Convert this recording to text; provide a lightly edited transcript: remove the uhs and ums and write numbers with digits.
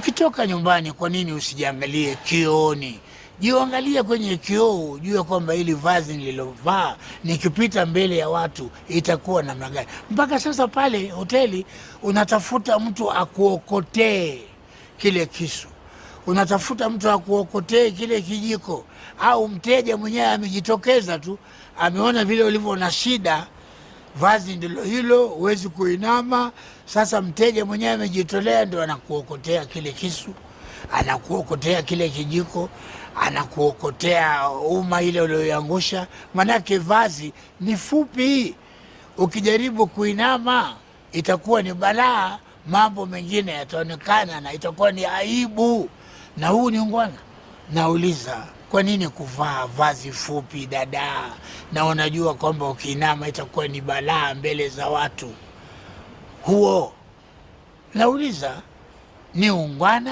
Ukitoka nyumbani, kwa nini usijiangalie kioni? Jiangalie kwenye kioo, ujue kwamba hili vazi nililovaa nikipita mbele ya watu itakuwa namna gani. Mpaka sasa pale hoteli unatafuta mtu akuokotee kile kisu, unatafuta mtu akuokotee kile kijiko, au mteja mwenyewe amejitokeza tu, ameona vile ulivyo na shida, vazi ndilo hilo, huwezi kuinama. Sasa mteja mwenyewe amejitolea, ndio anakuokotea kile kisu, anakuokotea kile kijiko, anakuokotea uma ile ulioiangusha. Manake vazi ni fupi, ukijaribu kuinama itakuwa ni balaa, mambo mengine yataonekana na itakuwa ni aibu. Na huu ni ungwana. Nauliza, kwa nini kuvaa vazi fupi dada, na unajua kwamba ukiinama itakuwa ni balaa mbele za watu? Huo nauliza, ni ungwana?